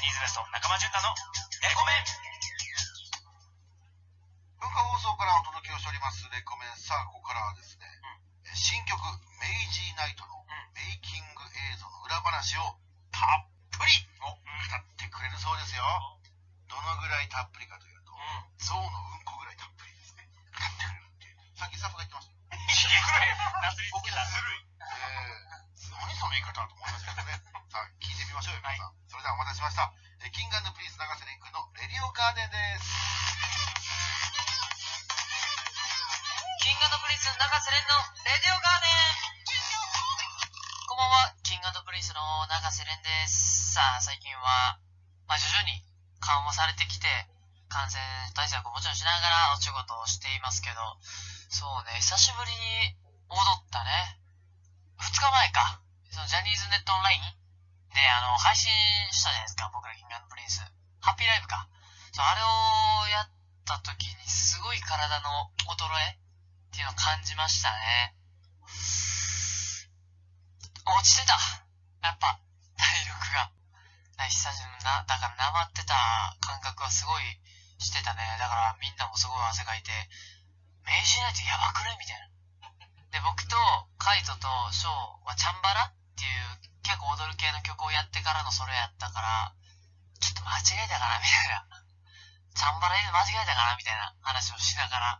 ニーズ WEST 中間淳太のレコメン。文化放送からお届けをしておりますレコメン。さあここからはですね、新曲メイジーナイトのメイキング映像の裏話をたっぷり語ってくれるそうですよ。どのぐらいたっぷりかというと、象のうんこぐらいたっぷりですね、語ってくれるっていう。さっきスタッフが言ってましたよ。なすりつけた。ずるい。何その言い方と思いますけどね。さあ聞いてみましょうよ皆さん、それではお待たせしました。キング&プリンス永瀬廉君のレディオガーデンです。キング&プリンス永瀬廉のレディオガーデン。こんばんは、キング&プリンスの永瀬廉です。さあ最近は、徐々に緩和されてきて、感染対策をもちろんしながらお仕事をしていますけど、そうね、久しぶりに踊ったね。2日前か、そのジャニーズネットオンラインで配信したじゃないですか、僕らキング&プリンスハッピーライブか。そう、あれをやった時にすごい体の衰えっていうのを感じましたね。落ちてた、やっぱ体力が久しぶりな、だからなまってた感覚はすごいしてたね。だからみんなもすごい汗かいて、メイジーナイトやばくねみたいな。で、僕とカイトとショーはチャンバラっていう結構踊る系の曲をやってからのそれやったから、ちょっと間違えたかなみたいな、チャンバラで間違えたかなみたいな話をしながらっ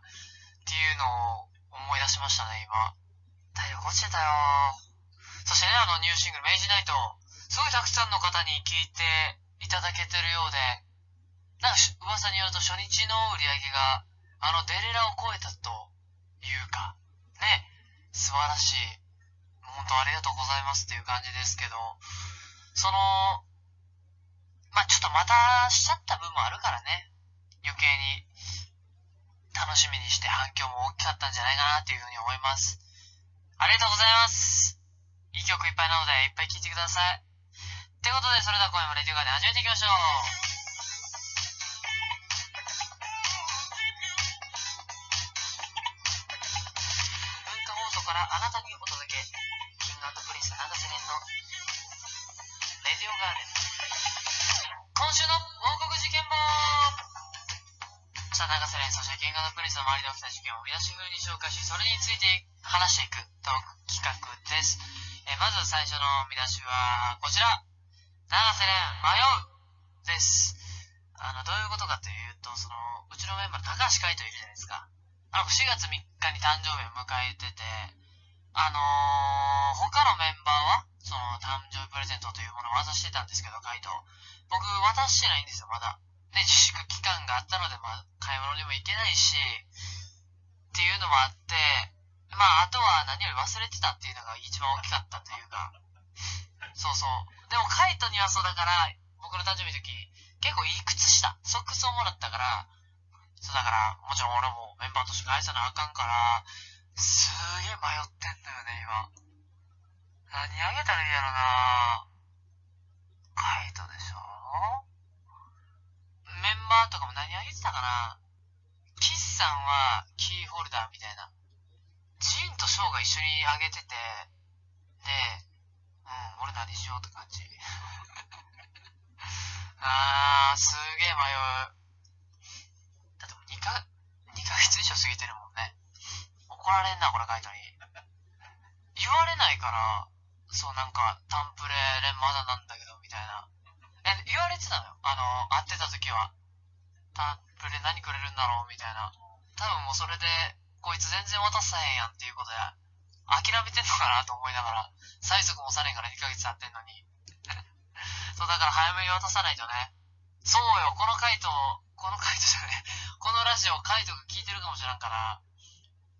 ていうのを思い出しましたね。今体力落ちてたよ。そしてね、ニューシングルメイジーナイト、すごいたくさんの方に聴いていただけてるようで、なんか噂によると初日の売り上げがデレラを超えたというかね、素晴らしい、本当ありがとうございますっていう感じですけど、ちょっとまたしちゃった分もあるからね、余計に楽しみにして反響も大きかったんじゃないかなっていうふうに思います。ありがとうございます。いい曲いっぱいなのでいっぱい聴いてください。ということで、それでは今夜もレディオガーデン始めていきましょう。文化放送からあなたにお届け、キング&プリンス永瀬廉のレディオガーデン。今週の報告事件簿。さあ、永瀬廉、そしてキング&プリンスの周りで起きた事件を見出し風に紹介し、それについて話していくトーク企画です。まず最初の見出しはこちら。永瀬廉迷うです。どういうことかというと、うちのメンバーの高橋海人いるじゃないですか。4月3日に誕生日を迎えてて、他のメンバーはその誕生日プレゼントというものを渡してたんですけど、海人僕渡してないんですよ、まだね。自粛期間があったので、買い物にも行けないしっていうのもあって、あとは何より忘れてたっていうのが一番大きかったというか、そうそう。でもカイトにはそうだから、僕の誕生日の時結構いい靴下、ソックスをもらったから、そうだからもちろん俺もメンバーとして返さなあかんから、すげえ迷ってんだよね今。何あげたらいいやろな。カイトでしょ。メンバーとかも何あげてたかな。キスさんはキーホルダーみたいな、ジンとショーが一緒にあげてて、で、俺何しようって感じ。すげえ迷う。だってもう2ヶ月以上過ぎてるもんね。怒られんな、これカイトに。言われないから、なんか、タンプレ連まだなんだけど、みたいな。言われてたのよ。会ってた時は。タンプレ何くれるんだろうみたいな。多分もうそれで、こいつ全然渡さへんやんっていうことで、諦めてんのかなと思いながら、催促もされんから2ヶ月経ってんのに。そう、だから早めに渡さないとね。そうよ、このカイトじゃね、このラジオカイトが聞いてるかもしれんから、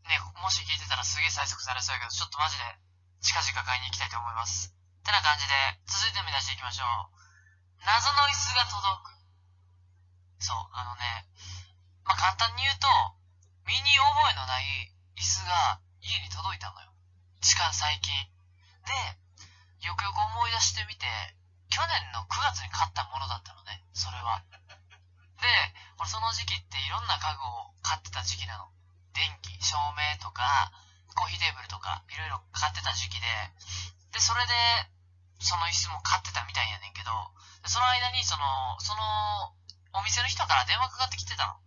ね、もし聞いてたらすげえ催促されそうやけど、ちょっとマジで近々買いに行きたいと思います。ってな感じで、続いて見出していきましょう。謎の椅子が届く。そう、簡単に言うと、身に覚えのない椅子が家に届いたのよ。最近。で、よくよく思い出してみて、去年の9月に買ったものだったのね、それは。で、俺その時期っていろんな家具を買ってた時期なの。電気、照明とか、コーヒーテーブルとか、いろいろ買ってた時期で、それで、その椅子も買ってたみたいやねんけど、その間にそのお店の人から電話かかってきてたの。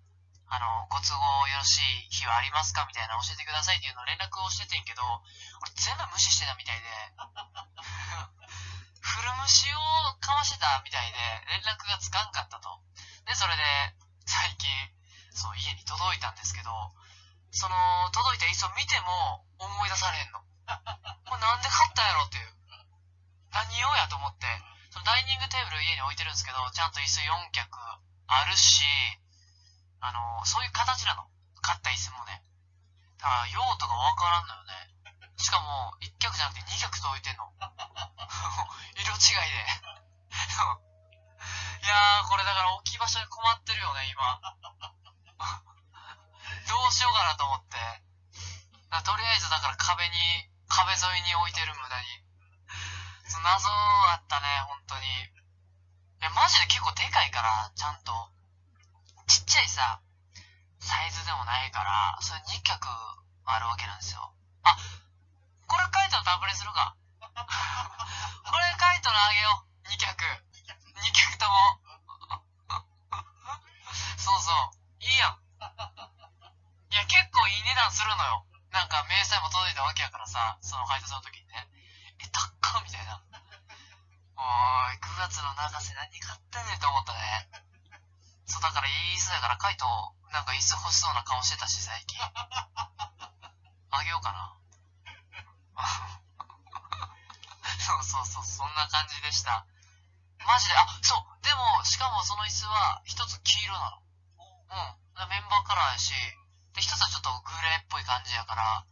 ご都合よろしい日はありますかみたいな、教えてくださいっていうのを連絡をしててんけど、俺全部無視してたみたいで、古虫をかましてたみたいで、連絡がつかんかったと。で、それで、最近、そう、家に届いたんですけど、その、届いた椅子を見ても思い出されへんの。これなんで買ったんやろっていう。何用やと思って、そのダイニングテーブル家に置いてるんですけど、ちゃんと椅子4脚あるし、そういう形なの。買った椅子もね。だから用途がわからんのよね。しかも、1脚じゃなくて2脚と置いてんの。色違いで。いやー、これだから置き場所に困ってるよね、今。どうしようかなと思って。とりあえずだから壁沿いに置いてる無駄に。謎あったね、本当に。いや、マジで結構でかいから、ちゃんと。ちっちゃいさ、サイズでもないから、それ2脚あるわけなんですよ。あ、これカイトのタンプレするか。これカイトのあげよう。2脚。2脚とも。そうそう。いいやん。いや、結構いい値段するのよ。なんか、明細も届いたわけやからさ、その配達の時にね。高っみたいな。おーい、9月の長瀬何買ってんねんと思ったね。そう、だからいい椅子だから、カイト、なんか椅子欲しそうな顔してたし、最近。あげようかな。そう、そんな感じでした。マジで、そう、でも、しかもその椅子は、一つ黄色なの。メンバーカラーやし、で、一つはちょっとグレーっぽい感じやから、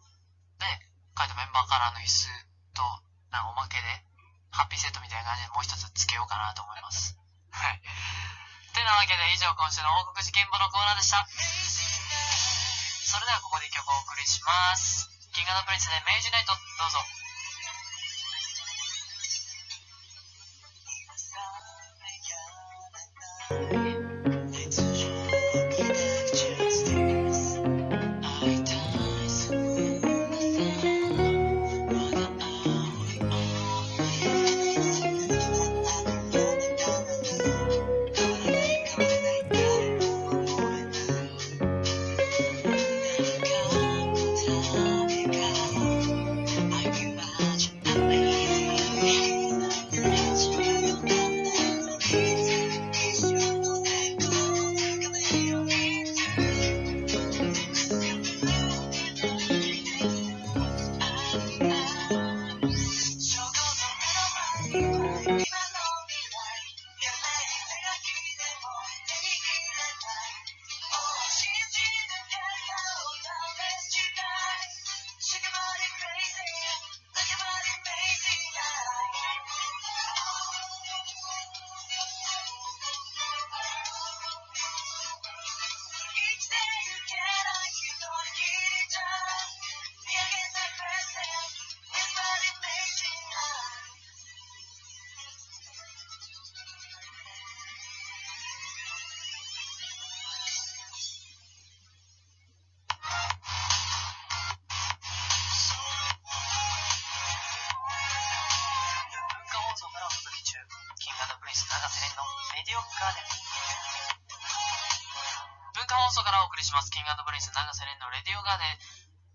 で、カイトメンバーカラーの椅子と、なんかおまけで、ハッピーセットみたいな感じでもう一つつけようかなと思います。はい。てなわけで以上今週の王国事件簿のコーナーでした。それではここで一曲お送りします。キング&プリンスで明治ナイト、どうぞ。文化放送からお送りします。キング&プリンス長瀬廉のレディオガーデン。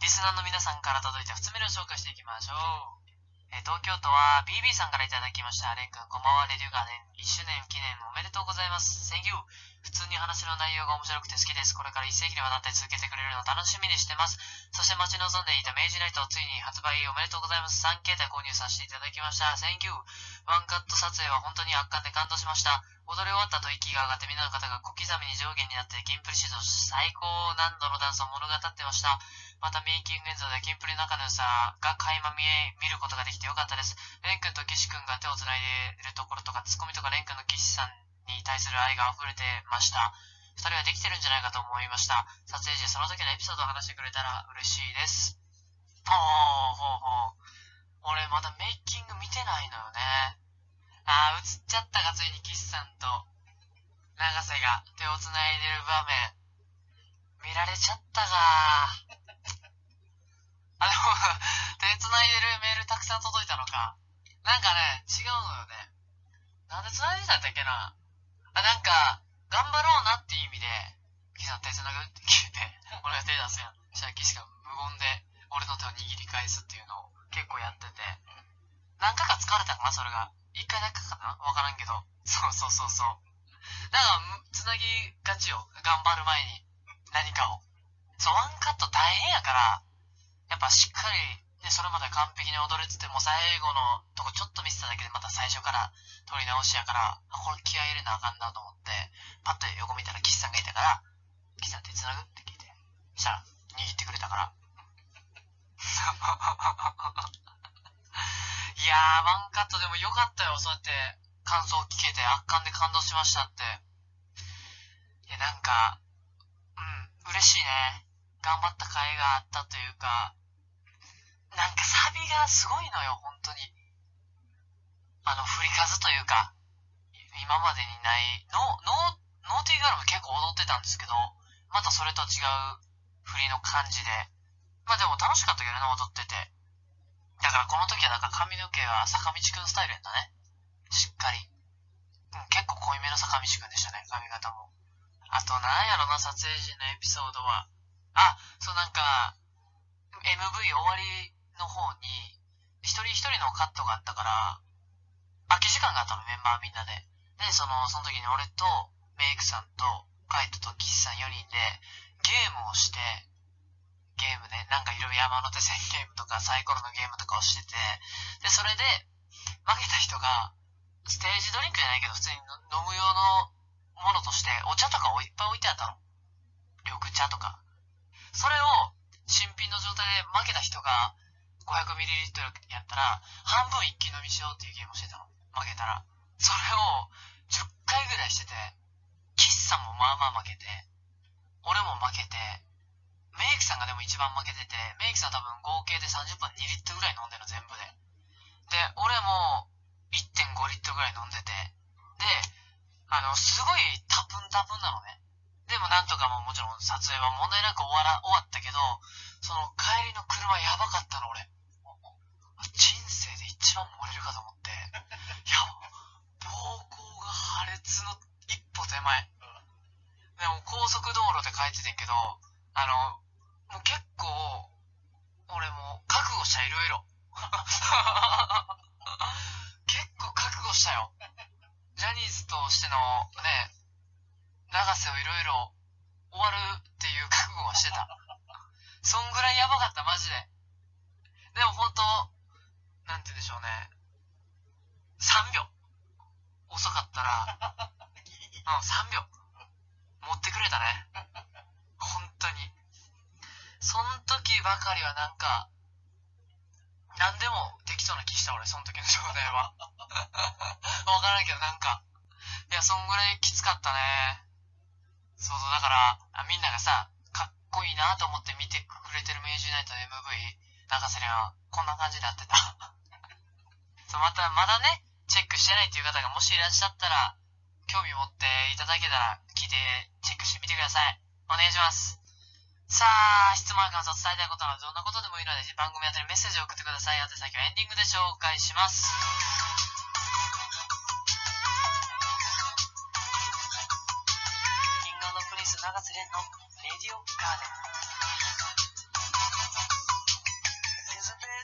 リスナーの皆さんから届いた普通メールを紹介していきましょう。東京都は BB さんからいただきました。レン君、こんばんは。レディオガーデン1周年記念おめでとうございます。Thank you。普通に話の内容が面白くて好きです。これから1世紀にわたって続けてくれるのを楽しみにしてます。そして待ち望んでいた明治ナイトをついに発売おめでとうございます。3形態購入させていただきました。Thank you。ワンカット撮影は本当に圧巻で感動しました。踊り終わった後息が上がってみんなの方が小刻みに上下になってキンプリ史上最高難度のダンスを物語ってました。またメイキング映像でキンプリの仲の良さが垣間見ることができてよかったです。レン君と岸君が手をつないでいるところとかツッコミとかレン君の岸さんに対する愛が溢れてました。二人はできてるんじゃないかと思いました。撮影時その時のエピソードを話してくれたら嬉しいです。俺まだメイキング見てないのよね。映っちゃったがついに岸さんと永瀬が手をつないでる場面見られちゃったがでも手つないでるメールたくさん届いたのか。なんかね、違うのよね。なんで繋いでたんだっけな。なんか、頑張ろうなっていう意味で、岸さん手繋ぐって聞いて、俺が手出すやん。そしたら岸が無言で俺の手を握り返すっていうのを結構やってて、何回か疲れたかな、それが。一回だけかなわからんけど。そうそうそうそう。だから、繋ぎがちよ。頑張る前に。何かを。そう、ワンカット大変やから、やっぱしっかり、ね、それまで完璧に踊れてても最後のとこちょっと見せただけでまた最初から撮り直しやから、これ気合い入れなあかんなと思って、パッと横見たら岸さんがいたから、岸さん手繋ぐって聞いて、そしたら握ってくれたから。いやー、ワンカットでもよかったよ、そうやって感想聞けて圧巻で感動しましたって。いや、なんか、嬉しいね。頑張った甲斐があったというか、なんかサビがすごいのよ、本当に。振り数というか、今までにない、ノーティーガールも結構踊ってたんですけど、またそれとは違う振りの感じで、まあでも楽しかったけどね、踊ってて。だからこの時はなんか髪の毛は坂道くんスタイルやったね。しっかり。結構濃いめの坂道くんでしたね、髪型も。あとなんやろな、撮影時のエピソードは。そうなんか、MV 終わりの方に、一人一人のカットがあったから、空き時間があったの、メンバーみんなで。で、その時に俺と、メイクさんと、カイトとキスさん4人で、ゲームをして、ゲームね、なんかいろいろ山手線ゲームとかサイコロのゲームとかをしてて、で、それで、負けた人が、ステージドリンクじゃないけど、普通に飲む用のものとして、お茶とかをいっぱい置いてあったの。緑茶とか。それを、新品の状態で負けた人が、500ml やったら、半分一気飲みしようっていうゲームをしてたの。負けたら。それを、10回ぐらいしてて、キスさんもまあまあ負けて、俺も負けて、メイクさんがでも一番負けてて、メイクさん多分合計で30分2リットルぐらい飲んでるの、全部で。で、俺も 1.5 リットルぐらい飲んでて、で、すごいタプンタプンなのね。でもなんとかもちろん撮影は問題なく終わったけど、その帰りの車やばかったの、俺。人生で一番漏れるかと思って。いや、膀胱が破裂の一歩手前。でも高速道路で帰っててんけど、もう結構、俺もう覚悟した、いろいろ。結構覚悟したよ。ジャニーズとしてのね、長瀬をいろいろ終わるっていう覚悟はしてた。そんぐらいやばかった、マジで。でも本当、なんて言うんでしょうね。3秒。遅かったら、3秒。持ってくれたね。本当に。その時ばかりはなんか、何でもできそうな気した、俺、その時の状態は。わからんけど、なんか。いや、そんぐらいきつかったね。そう、だから、みんながさ、かっこいいなと思って見てくれてる明治ユナイトの MV、中瀬廉はこんな感じでやってた。そう、まだね、チェックしてないっていう方がもしいらっしゃったら、興味持っていただけたら、聞いてチェックしてみてください。お願いします。さあ、質問や感想伝えたいことなどどんなことでもいいので、番組宛てにメッセージを送ってください。宛先はエンディングで紹介します。キング&プリンス永瀬廉のレディオガーデン。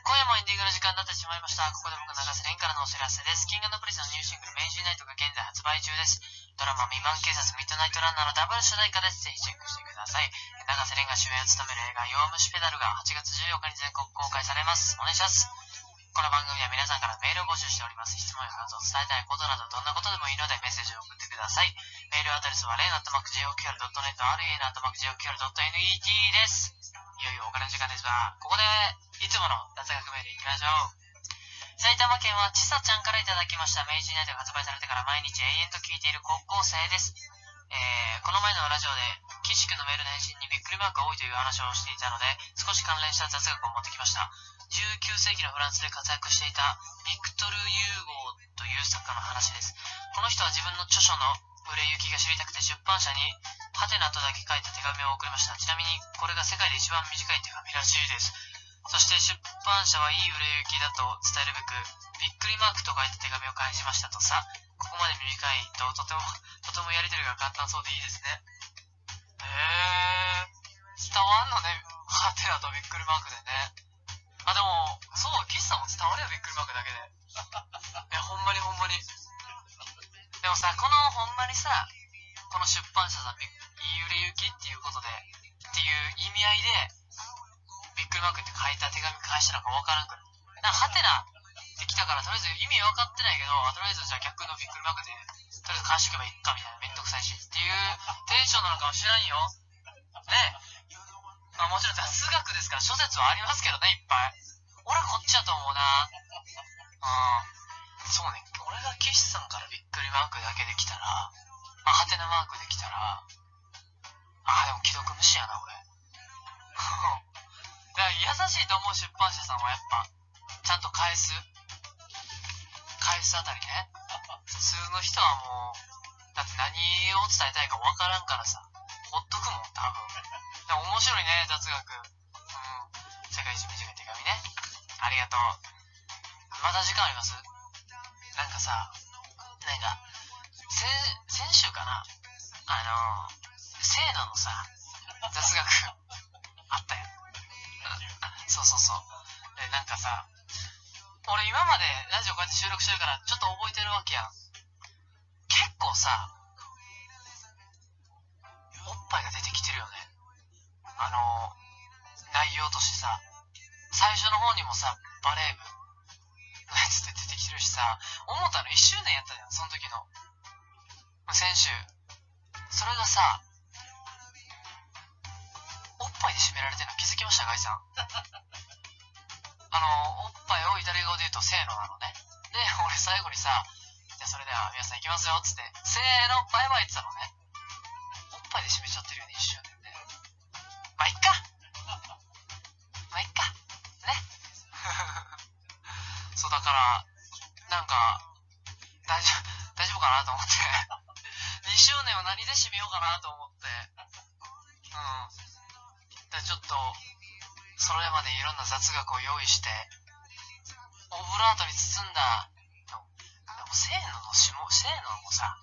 今夜もエンディングの時間になってしまいました。ここで僕永瀬廉からのお知らせです。キング&プリンスのニューシングル明治ユナイトが現在発売中です。ドラマ未満警察ミッドナイトランナーのダブル主題歌です。ぜひチェックしてください。永瀬廉が主演を務める映画弱虫ペダルが8月14日に全国公開されます。お願いします。この番組は皆さんからメールを募集しております。質問や感想、伝えたいことなどどんなことでもいいのでメッセージを送ってください。メールアドレスはlen@jokr.net ren@jokr.net です。いよいよお金の時間ですが、ここでいつもの雑学メールいきましょう。埼玉県はちさちゃんからいただきました。明治ユナイトが発売されてから毎日永遠と聞いている高校生です。この前のラジオで岸君のメールの返信にびっくりマークが多いという話をしていたので、少し関連した雑学を持ってきました。19世紀のフランスで活躍していたビクトル・ユーゴーという作家の話です。この人は自分の著書の売れ行きが知りたくて出版社にハテナとだけ書いた手紙を送りました。ちなみにこれが世界で一番短い手紙らしいです。そして出版社はいい売れ行きだと伝えるべく、ビッグくりマークと書いて手紙を返しましたとさ。ここまで短いととてもやりとりが簡単そうでいいですね。伝わんのね、ハテナとびっくりマークでね。あ、でも、そう、岸さんも伝わるよ、びっくりマークだけで。いや、ほんまに。でもさ、このほんまにさ、この出版社さん、いい売れ行きっていうことで、っていう意味合いで、びっくりマークって書いた手紙返したのかわからんくらい。なんかハテナって来たから、とりあえず意味分かってないけど、とりあえずじゃあ逆のびっくりマークで、とりあえず返しとけばいいかみたいな、めんどくさいしっていうテンションなのかもしらんよ。ね。まあもちろん雑学ですから諸説はありますけどね、いっぱい。俺はこっちだと思うな。そうね。俺が岸さんからびっくりマークだけできたら、まあハテナマークできたら、でも既読無視やな、俺。だから優しいと思う出版社さんはやっぱ、ちゃんと返すあたりね。普通の人はもう、だって何を伝えたいかわからんからさ、ほっとくもん、多分。でも面白いね、雑学。世界一短い手紙ね。ありがとう。まだ時間あります？なんかさ、先週かな、せーののさ、雑学、あったやん。そう。で、なんかさ、俺今までラジオこうやって収録してるからちょっと覚えてるわけやん。結構さ、おっぱいが出てきてるよね。内容としてさ、最初の方にもさ、バレー部のやつで出てきてるしさ、思ったの1周年やったじゃん、その時の。先週。それがさ、おっぱいで締められてるの気づきましたか、ガイさん。おっぱいをイタリア語で言うとせーのなのね。で、俺最後にさ、じゃあそれでは皆さん行きますよ、つって、せーの、バイバイって言ったのね。おっぱいで締めちゃってるよね、1周年で。まあ、いっか。ね。そう、だから、なんか、大丈夫かなと思って。2周年を何で締めようかなと思って。で、ちょっと、それまでいろんな雑学を用意して、オブラートに包んだ、でもせーのもさ、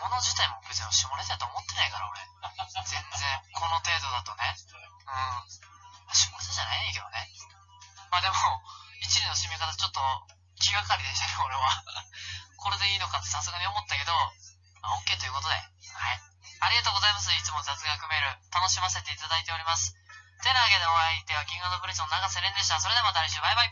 もの自体も別に下ネタだと思ってないから、俺。全然、この程度だとね。下ネタじゃないねんけどね。まあでも、一年の締め方ちょっと気がかりでしたね、俺は。これでいいのかってさすがに思ったけど、OK ということで、はい。ありがとうございます。いつも雑学メール、楽しませていただいております。てなわけでお相手はキングオブプリンスの永瀬廉でした。それではまた来週、バイバイ。